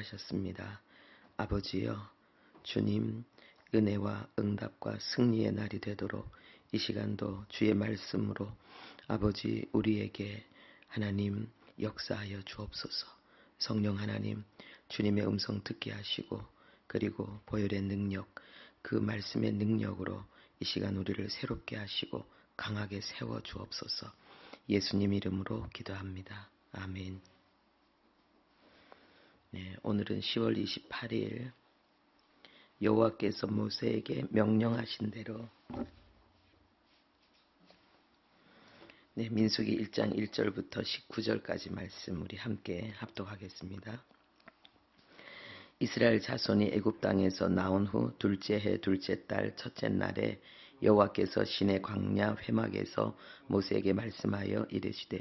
기도하셨습니다. 아버지여, 주님 은혜와 응답과 승리의 날이 되도록 이 시간도 주의 말씀으로 아버지 우리에게 하나님 역사하여 주옵소서. 성령 하나님, 주님의 음성 듣게 하시고 그리고 보혈의 능력, 그 말씀의 능력으로 이 시간 우리를 새롭게 하시고 강하게 세워 주옵소서. 예수님 이름으로 기도합니다. 아멘. 네, 오늘은 10월 28일 여호와께서 모세에게 명령하신 대로 민수기 1장 1절부터 19절까지 말씀 우리 함께 합독하겠습니다. 이스라엘 자손이 애굽 땅에서 나온 후 둘째 해 둘째 달 첫째 날에 여호와께서 시내 광야 회막에서 모세에게 말씀하여 이르시되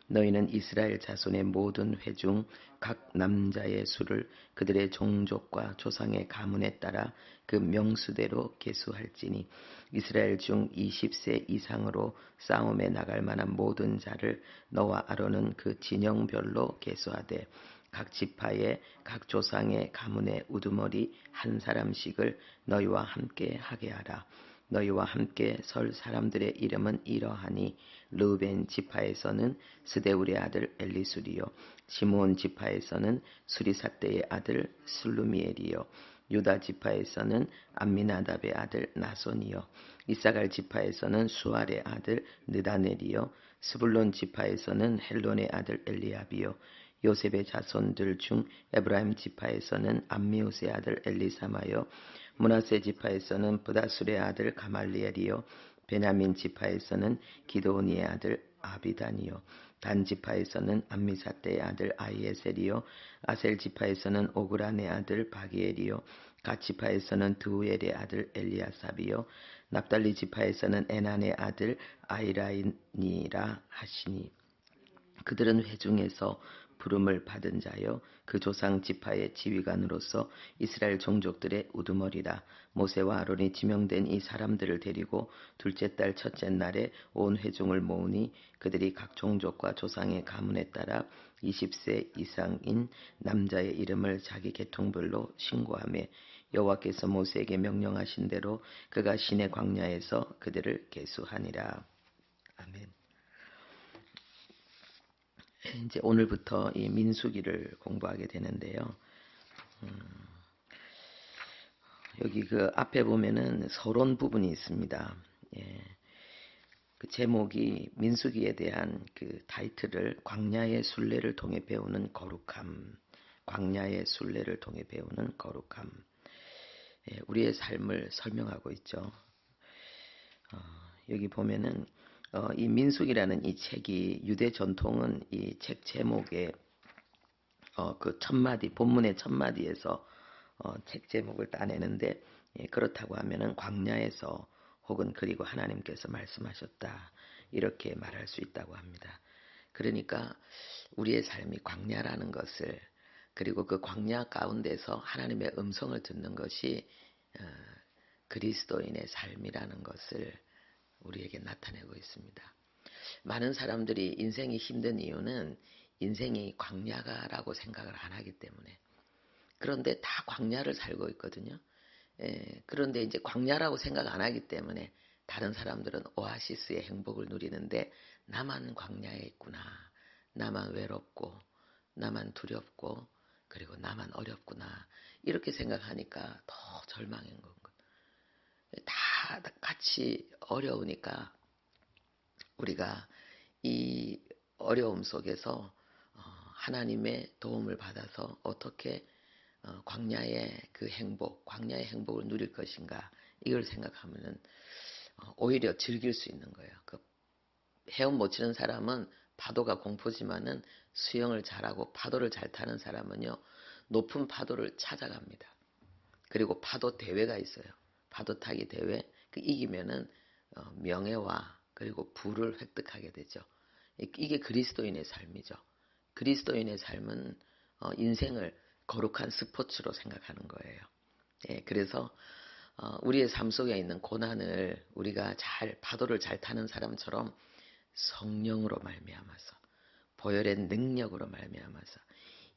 너희는 이스라엘 자손의 모든 회 중 각 남자의 수를 그들의 종족과 조상의 가문에 따라 그 명수대로 계수할지니 이스라엘 중 20세 이상으로 싸움에 나갈 만한 모든 자를 너와 아론은 그 진영별로 계수하되 각 지파의 각 조상의 가문의 우두머리 한 사람씩을 너희와 함께 하게 하라. 너희와 함께 설 사람들의 이름은 이러하니 르우벤 지파에서는 스데울의 아들 엘리술이요 시므온 지파에서는 수리삿대의 아들 슬루미엘이요 유다 지파에서는 암미나답의 아들 나손이요 이사갈 지파에서는 수알의 아들 느다넬이요 스불론 지파에서는 헬론의 아들 엘리압이요 요셉의 자손들 중 에브라임 지파에서는 암미우스의 아들 엘리사마요 므낫세 지파에서는 브다술의 아들 가말리엘이요 베냐민 지파에서는 기드오니의 아들 아비단이요 단 지파에서는 암미사떼의 아들 아이에셀이요 아셀 지파에서는 오그란의 아들 바기엘이요 갓 지파에서는 드우엘의 아들 엘리아삽이요 납달리 지파에서는 에난의 아들 아이라인이라 하시니 그들은 회중에서 부름을 받은 자여 그 조상 지파의 지휘관으로서 이스라엘 종족들의 우두머리라. 모세와 아론이 지명된 이 사람들을 데리고 둘째 달 첫째 날에 온 회중을 모으니 그들이 각 종족과 조상의 가문에 따라 20세 이상인 남자의 이름을 자기 계통별로 신고하며 여호와께서 모세에게 명령하신 대로 그가 시내 광야에서 그들을 계수하니라. 아멘. 이제 오늘부터 이 민수기를 공부하게 되는데요. 여기 그 앞에 보면은 서론 부분이 있습니다. 예. 그 제목이 민수기에 대한 그 타이틀을 광야의 순례를 통해 배우는 거룩함, 광야의 순례를 통해 배우는 거룩함. 예, 우리의 삶을 설명하고 있죠. 여기 보면은 이 민수기라는 이 책이 유대 전통은 이 책 제목에 그 첫 마디 본문의 첫 마디에서 책 제목을 따내는데 그렇다고 하면은 광야에서 혹은 그리고 하나님께서 말씀하셨다 이렇게 말할 수 있다고 합니다. 그러니까 우리의 삶이 광야라는 것을 그리고 그 광야 가운데서 하나님의 음성을 듣는 것이 그리스도인의 삶이라는 것을 우리에게 나타내고 있습니다. 많은 사람들이 인생이 힘든 이유는 인생이 광야가라고 생각을 안 하기 때문에 그런데 다 광야를 살고 있거든요. 그런데 이제 광야라고 생각 안 하기 때문에 다른 사람들은 오아시스의 행복을 누리는데 나만 광야에 있구나. 나만 외롭고 나만 두렵고 그리고 나만 어렵구나. 이렇게 생각하니까 더 절망인 건 거예요. 다 같이 어려우니까 우리가 이 어려움 속에서 하나님의 도움을 받아서 어떻게 광야의 그 행복, 광야의 행복을 누릴 것인가 이걸 생각하면은 오히려 즐길 수 있는 거예요. 그 헤엄 못 치는 사람은 파도가 공포지만은 수영을 잘하고 파도를 잘 타는 사람은요 높은 파도를 찾아갑니다. 그리고 파도 대회가 있어요. 파도 타기 대회 그 이기면은 명예와 그리고 부를 획득하게 되죠. 이게 그리스도인의 삶이죠. 그리스도인의 삶은 인생을 거룩한 스포츠로 생각하는 거예요. 그래서 우리의 삶 속에 있는 고난을 우리가 파도를 잘 타는 사람처럼 성령으로 말미암아서 보혈의 능력으로 말미암아서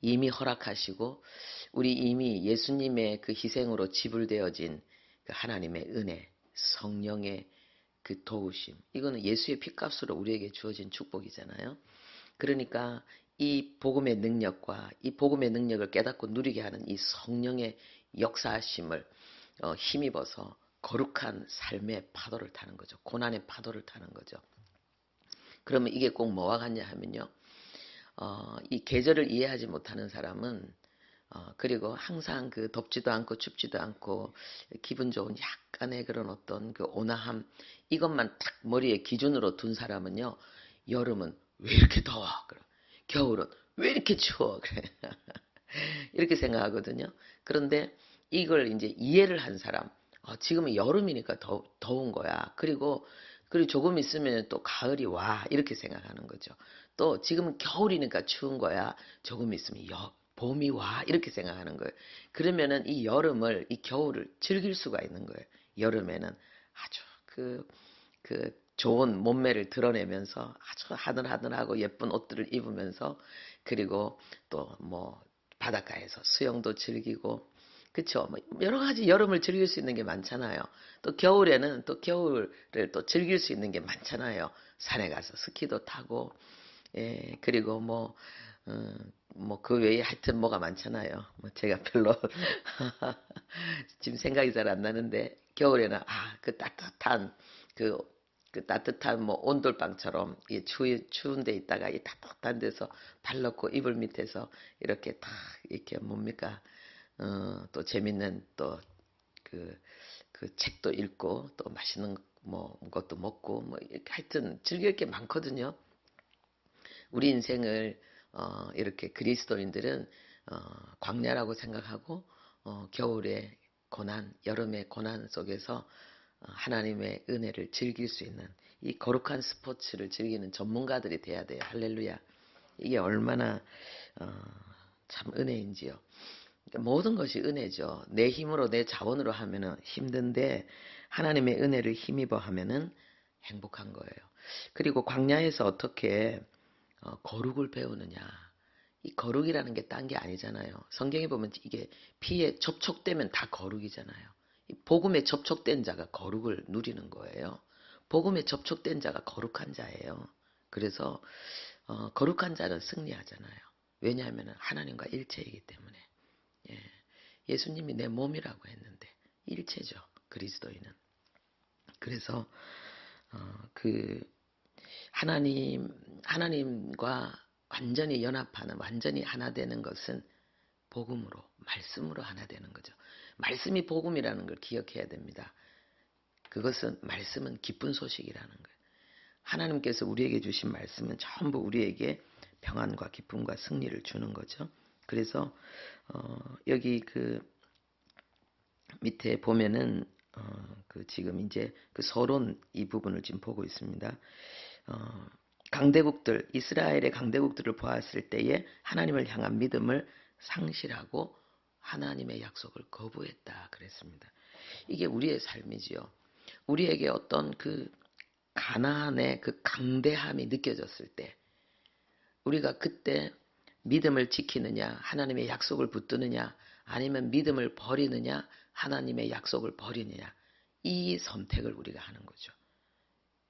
이미 허락하시고 우리 이미 예수님의 그 희생으로 지불되어진 그 하나님의 은혜, 성령의 그 도우심, 이거는 예수의 피값으로 우리에게 주어진 축복이잖아요. 그러니까 이 복음의 능력과 이 복음의 능력을 깨닫고 누리게 하는 이 성령의 역사하심을 힘입어서 거룩한 삶의 파도를 타는 거죠. 고난의 파도를 타는 거죠. 그러면 이게 꼭 뭐와 같냐 하면요. 이 계절을 이해하지 못하는 사람은 그리고 항상 그 덥지도 않고 춥지도 않고 기분 좋은 약간의 그런 어떤 그 온화함, 이것만 딱 머리에 기준으로 둔 사람은요. 여름은 왜 이렇게 더워? 겨울은 왜 이렇게 추워? 그래. 이렇게 생각하거든요. 그런데 이걸 이제 이해를 한 사람, 지금은 여름이니까 더운 거야. 그리고 조금 있으면 또 가을이 와. 이렇게 생각하는 거죠. 또 지금은 겨울이니까 추운 거야. 조금 있으면 봄이 와. 이렇게 생각하는 거예요. 그러면은 이 여름을, 이 겨울을 즐길 수가 있는 거예요. 여름에는 아주 그 좋은 몸매를 드러내면서 아주 하늘하늘하고 예쁜 옷들을 입으면서, 그리고 또 뭐 바닷가에서 수영도 즐기고, 그쵸? 뭐 여러 가지 여름을 즐길 수 있는 게 많잖아요. 또 겨울에는 또 겨울을 또 즐길 수 있는 게 많잖아요. 산에 가서 스키도 타고, 예, 그리고 그 외에 하여튼 뭐가 많잖아요. 뭐 제가 별로 지금 생각이 잘 안 나는데, 겨울에는 그 따뜻한 그, 그 따뜻한 뭐 온돌방처럼 이 추운 데 있다가 이 따뜻한 데서 발 넣고 이불 밑에서 이렇게 딱 이렇게 뭡니까? 또 재밌는 또 그 책도 읽고 또 맛있는 뭐 것도 먹고 뭐 이렇게 하여튼 즐길 게 많거든요. 우리 인생을 이렇게 그리스도인들은 광야라고 생각하고 겨울의 고난, 여름의 고난 속에서 하나님의 은혜를 즐길 수 있는 이 거룩한 스포츠를 즐기는 전문가들이 돼야 돼요. 할렐루야. 이게 얼마나 어, 참 은혜인지요. 그러니까 모든 것이 은혜죠. 내 힘으로 내 자원으로 하면은 힘든데 하나님의 은혜를 힘입어 하면은 행복한 거예요. 그리고 광야에서 어떻게 거룩을 배우느냐. 이 거룩이라는 게 딴 게 아니잖아요. 성경에 보면 이게 피에 접촉되면 다 거룩이잖아요. 이 복음에 접촉된 자가 거룩을 누리는 거예요. 복음에 접촉된 자가 거룩한 자예요. 그래서 거룩한 자는 승리하잖아요. 왜냐하면 하나님과 일체이기 때문에. 예. 예수님이 내 몸이라고 했는데 일체죠. 그리스도인은. 그래서 그 하나님과 완전히 연합하는, 완전히 하나 되는 것은 복음으로, 말씀으로 하나 되는 거죠. 말씀이 복음이라는 걸 기억해야 됩니다. 그것은, 말씀은 기쁜 소식이라는 거예요. 하나님께서 우리에게 주신 말씀은 전부 우리에게 평안과 기쁨과 승리를 주는 거죠. 그래서 여기 그 밑에 보면은 지금 이제 그 서론 이 부분을 지금 보고 있습니다. 강대국들, 이스라엘의 강대국들을 보았을 때에 하나님을 향한 믿음을 상실하고 하나님의 약속을 거부했다 그랬습니다. 이게 우리의 삶이지요. 우리에게 어떤 그 가나안의 그 강대함이 느껴졌을 때, 우리가 그때 믿음을 지키느냐, 하나님의 약속을 붙드느냐, 아니면 믿음을 버리느냐, 하나님의 약속을 버리느냐, 이 선택을 우리가 하는 거죠.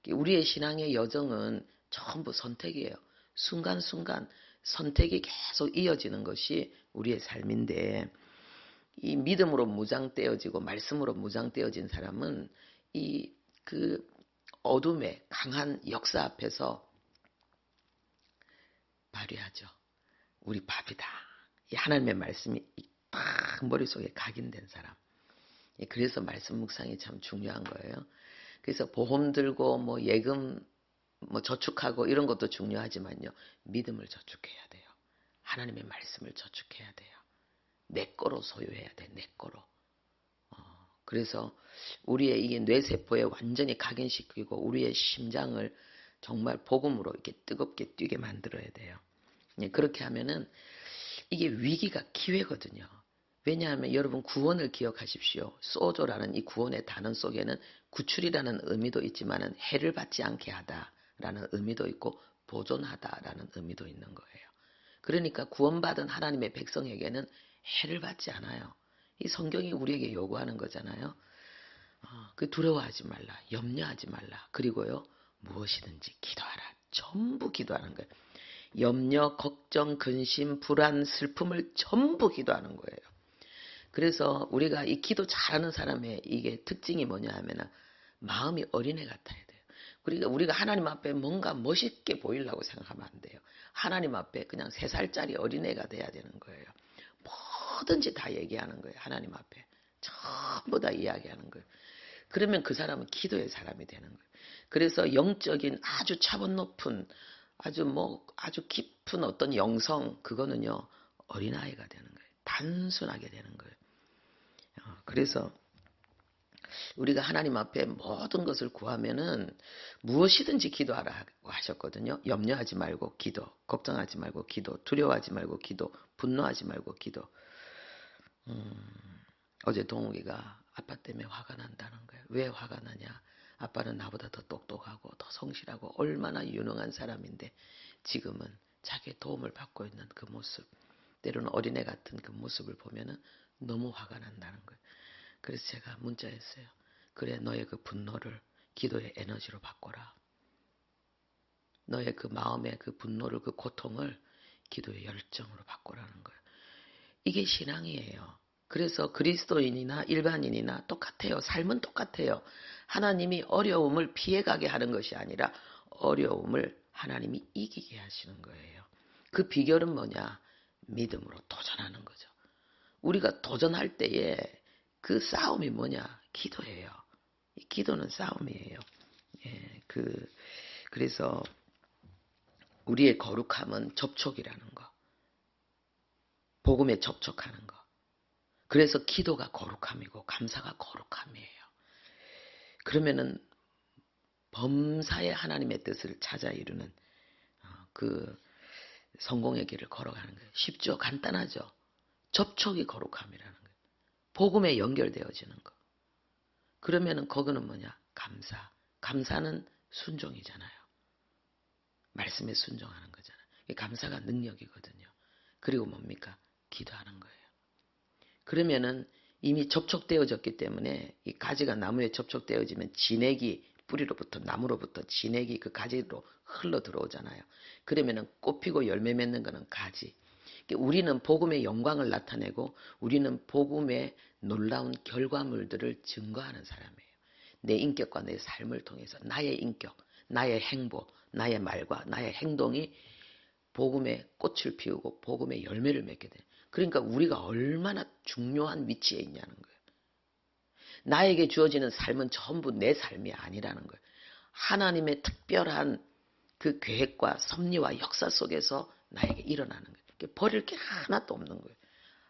우리의 신앙의 여정은 전부 선택이에요. 순간순간 선택이 계속 이어지는 것이 우리의 삶인데, 이 믿음으로 무장되어지고 말씀으로 무장되어진 사람은 이 그 어둠의 강한 역사 앞에서 발휘하죠. 우리 밥이다. 이 하나님의 말씀이 딱 머릿속에 각인된 사람. 그래서 말씀 묵상이 참 중요한 거예요. 그래서 보험 들고 뭐 예금 뭐 저축하고 이런 것도 중요하지만요. 믿음을 저축해야 돼요. 하나님의 말씀을 저축해야 돼요. 내 거로 소유해야 돼. 내 거로. 그래서 우리의 이 뇌세포에 완전히 각인시키고 우리의 심장을 정말 복음으로 이렇게 뜨겁게 뛰게 만들어야 돼요. 그렇게 하면은 이게 위기가 기회거든요. 왜냐하면 여러분 구원을 기억하십시오. 소조라는 이 구원의 단어 속에는 구출이라는 의미도 있지만은 해를 받지 않게 하다라는 의미도 있고 보존하다라는 의미도 있는 거예요. 그러니까 구원받은 하나님의 백성에게는 해를 받지 않아요. 이 성경이 우리에게 요구하는 거잖아요. 그 두려워하지 말라, 염려하지 말라. 그리고요, 무엇이든지 기도하라. 전부 기도하는 거예요. 염려, 걱정, 근심, 불안, 슬픔을 전부 기도하는 거예요. 그래서 우리가 이 기도 잘하는 사람의 이게 특징이 뭐냐 하면 마음이 어린애 같아야 돼요. 그러니까 우리가 하나님 앞에 뭔가 멋있게 보이려고 생각하면 안 돼요. 하나님 앞에 그냥 3살짜리 어린애가 돼야 되는 거예요. 뭐든지 다 얘기하는 거예요. 하나님 앞에. 전부 다 이야기하는 거예요. 그러면 그 사람은 기도의 사람이 되는 거예요. 그래서 영적인 아주 차원 높은 아주 깊은 어떤 영성, 그거는요, 어린아이가 되는 거예요. 단순하게 되는 거예요. 그래서 우리가 하나님 앞에 모든 것을 구하면은 무엇이든지 기도하라고 하셨거든요. 염려하지 말고 기도, 걱정하지 말고 기도, 두려워하지 말고 기도, 분노하지 말고 기도. 어제 동욱이가 아빠 때문에 화가 난다는 거예요. 왜 화가 나냐? 아빠는 나보다 더 똑똑하고 더 성실하고 얼마나 유능한 사람인데 지금은 자기의 도움을 받고 있는 그 모습, 때로는 어린애 같은 그 모습을 보면은 너무 화가 난다는 거예요. 그래서 제가 문자했어요. 그래, 너의 그 분노를 기도의 에너지로 바꿔라. 너의 그 마음의 그 분노를, 그 고통을 기도의 열정으로 바꾸라는 거예요. 이게 신앙이에요. 그래서 그리스도인이나 일반인이나 똑같아요. 삶은 똑같아요. 하나님이 어려움을 피해가게 하는 것이 아니라 어려움을 하나님이 이기게 하시는 거예요. 그 비결은 뭐냐? 믿음으로 도전하는 거죠. 우리가 도전할 때에 그 싸움이 뭐냐? 기도예요. 기도는 싸움이에요. 예, 그래서 우리의 거룩함은 접촉이라는 거. 복음에 접촉하는 거. 그래서 기도가 거룩함이고 감사가 거룩함이에요. 그러면은 범사에 하나님의 뜻을 찾아 이루는 그 성공의 길을 걸어가는 거예요. 쉽죠? 간단하죠? 접촉이 거룩함이라는 거예요. 복음에 연결되어지는 거. 그러면은 거기는 뭐냐? 감사. 감사는 순종이잖아요. 말씀에 순종하는 거잖아요. 감사가 능력이거든요. 그리고 뭡니까? 기도하는 거예요. 그러면은 이미 접촉되어졌기 때문에 이 가지가 나무에 접촉되어지면 진액이 뿌리로부터 나무로부터 진액이 그 가지로 흘러 들어오잖아요. 그러면은 꽃피고 열매 맺는 거는 가지. 우리는 복음의 영광을 나타내고 우리는 복음의 놀라운 결과물들을 증거하는 사람이에요. 내 인격과 내 삶을 통해서 나의 인격, 나의 행보, 나의 말과 나의 행동이 복음의 꽃을 피우고 복음의 열매를 맺게 돼요. 그러니까 우리가 얼마나 중요한 위치에 있냐는 거예요. 나에게 주어지는 삶은 전부 내 삶이 아니라는 거예요. 하나님의 특별한 그 계획과 섭리와 역사 속에서 나에게 일어나는 거예요. 버릴 게 하나도 없는 거예요.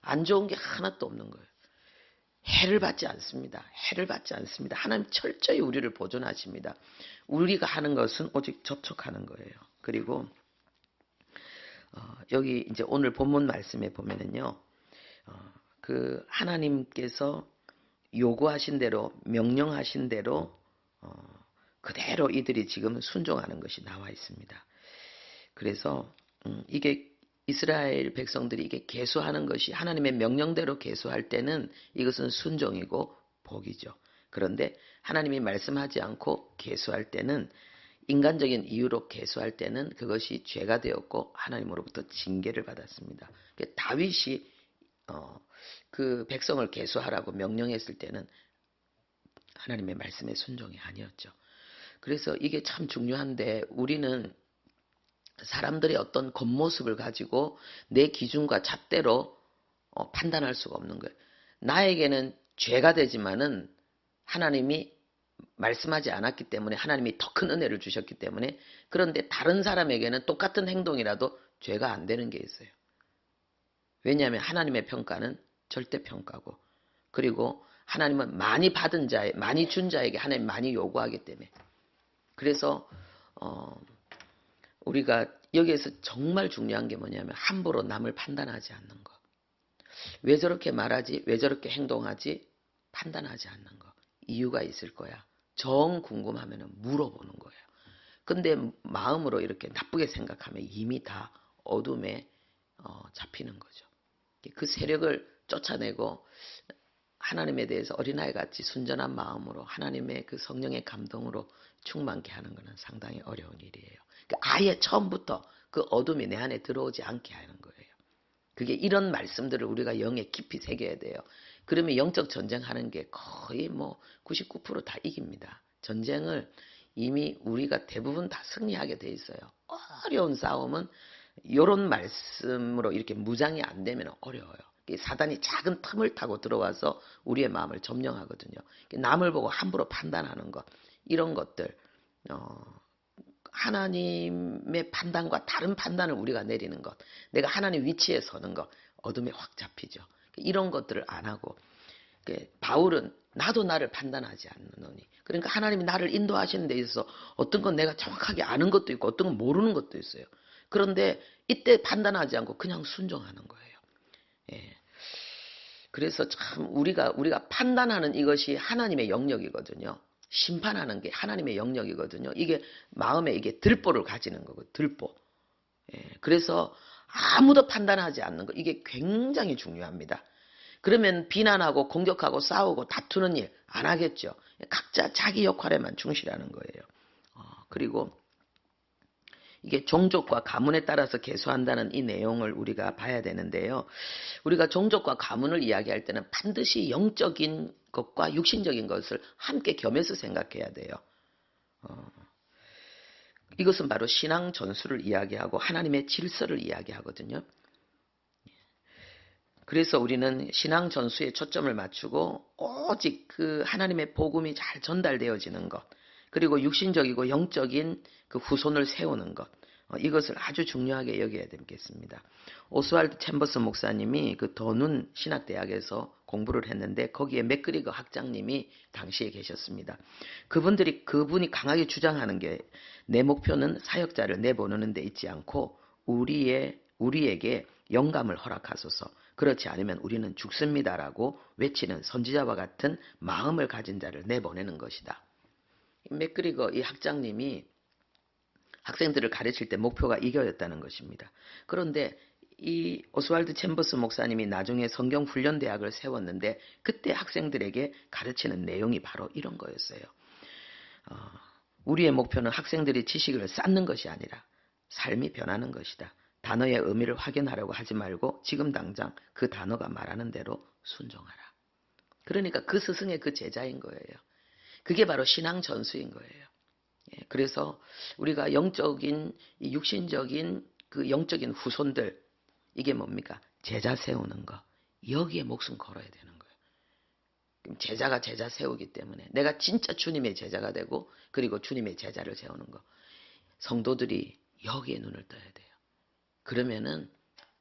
안 좋은 게 하나도 없는 거예요. 해를 받지 않습니다. 해를 받지 않습니다. 하나님 철저히 우리를 보존하십니다. 우리가 하는 것은 오직 접촉하는 거예요. 그리고 여기 이제 오늘 본문 말씀에 보면은요, 그 하나님께서 요구하신 대로 명령하신 대로 그대로 이들이 지금 순종하는 것이 나와 있습니다. 그래서 이게 이스라엘 백성들이 이게 계수하는 것이 하나님의 명령대로 계수할 때는 이것은 순종이고 복이죠. 그런데 하나님이 말씀하지 않고 계수할 때는 인간적인 이유로 계수할 때는 그것이 죄가 되었고 하나님으로부터 징계를 받았습니다. 다윗이 그 백성을 계수하라고 명령했을 때는 하나님의 말씀에 순종이 아니었죠. 그래서 이게 참 중요한데 우리는 사람들의 어떤 겉모습을 가지고 내 기준과 잣대로 판단할 수가 없는 거예요. 나에게는 죄가 되지만은 하나님이 말씀하지 않았기 때문에 하나님이 더 큰 은혜를 주셨기 때문에 그런데 다른 사람에게는 똑같은 행동이라도 죄가 안 되는 게 있어요. 왜냐하면 하나님의 평가는 절대평가고 그리고 하나님은 많이 받은 자에 많이 준 자에게 하나님 많이 요구하기 때문에 그래서 우리가 여기에서 정말 중요한 게 뭐냐면 함부로 남을 판단하지 않는 거. 왜 저렇게 말하지? 왜 저렇게 행동하지? 판단하지 않는 거. 이유가 있을 거야. 정 궁금하면 물어보는 거예요. 근데 마음으로 이렇게 나쁘게 생각하면 이미 다 어둠에 잡히는 거죠. 그 세력을 쫓아내고 하나님에 대해서 어린아이같이 순전한 마음으로 하나님의 그 성령의 감동으로 충만케 하는 것은 상당히 어려운 일이에요. 아예 처음부터 그 어둠이 내 안에 들어오지 않게 하는 거예요. 그게 이런 말씀들을 우리가 영에 깊이 새겨야 돼요. 그러면 영적 전쟁하는 게 거의 99%다 이깁니다. 전쟁을 이미 우리가 대부분 다 승리하게 돼 있어요. 어려운 싸움은 이런 말씀으로 이렇게 무장이 안 되면 어려워요. 사단이 작은 틈을 타고 들어와서 우리의 마음을 점령하거든요. 남을 보고 함부로 판단하는 것, 이런 것들, 하나님의 판단과 다른 판단을 우리가 내리는 것, 내가 하나님 위치에 서는 것, 어둠에 확 잡히죠. 이런 것들을 안 하고, 바울은 나도 나를 판단하지 않느노니, 그러니까 하나님이 나를 인도하시는 데 있어서 어떤 건 내가 정확하게 아는 것도 있고 어떤 건 모르는 것도 있어요. 그런데 이때 판단하지 않고 그냥 순종하는 거예요. 예. 그래서 참 우리가 판단하는 이것이 하나님의 영역이거든요. 심판하는 게 하나님의 영역이거든요. 이게 마음에 이게 들보를 가지는 거고, 들보. 예. 그래서 아무도 판단하지 않는 거, 이게 굉장히 중요합니다. 그러면 비난하고 공격하고 싸우고 다투는 일 안 하겠죠. 각자 자기 역할에만 충실하는 거예요. 그리고 이게 종족과 가문에 따라서 계수한다는 이 내용을 우리가 봐야 되는데요. 우리가 종족과 가문을 이야기할 때는 반드시 영적인 것과 육신적인 것을 함께 겸해서 생각해야 돼요. 이것은 바로 신앙 전수를 이야기하고 하나님의 질서를 이야기하거든요. 그래서 우리는 신앙 전수에 초점을 맞추고 오직 그 하나님의 복음이 잘 전달되어지는 것, 그리고 육신적이고 영적인 그 후손을 세우는 것, 이것을 아주 중요하게 여겨야 되겠습니다. 오스왈드 챔버스 목사님이 그 더눈 신학대학에서 공부를 했는데 거기에 맥그리거 학장님이 당시에 계셨습니다. 그분이 강하게 주장하는 게 내 목표는 사역자를 내보내는 데 있지 않고 우리에게 영감을 허락하소서. 그렇지 않으면 우리는 죽습니다라고 외치는 선지자와 같은 마음을 가진 자를 내보내는 것이다. 맥그리거 이 학장님이 학생들을 가르칠 때 목표가 이거였다는 것입니다. 그런데 이 오스왈드 챔버스 목사님이 나중에 성경훈련대학을 세웠는데 그때 학생들에게 가르치는 내용이 바로 이런 거였어요. 우리의 목표는 학생들이 지식을 쌓는 것이 아니라 삶이 변하는 것이다. 단어의 의미를 확인하려고 하지 말고 지금 당장 그 단어가 말하는 대로 순종하라. 그러니까 그 스승의 그 제자인 거예요. 그게 바로 신앙 전수인 거예요. 그래서 우리가 영적인, 육신적인 그 영적인 후손들, 이게 뭡니까? 제자 세우는 거. 여기에 목숨 걸어야 되는 거예요. 제자가 제자 세우기 때문에 내가 진짜 주님의 제자가 되고 그리고 주님의 제자를 세우는 거. 성도들이 여기에 눈을 떠야 돼요. 그러면은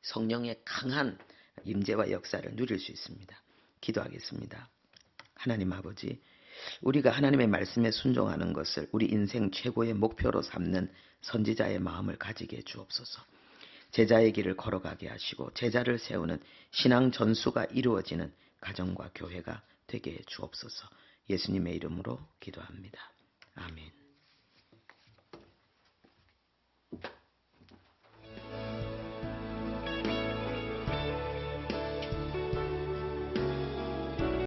성령의 강한 임재와 역사를 누릴 수 있습니다. 기도하겠습니다. 하나님 아버지, 우리가 하나님의 말씀에 순종하는 것을 우리 인생 최고의 목표로 삼는 선지자의 마음을 가지게 해 주옵소서. 제자의 길을 걸어가게 하시고 제자를 세우는 신앙 전수가 이루어지는 가정과 교회가 되게 해 주옵소서. 예수님의 이름으로 기도합니다. 아멘.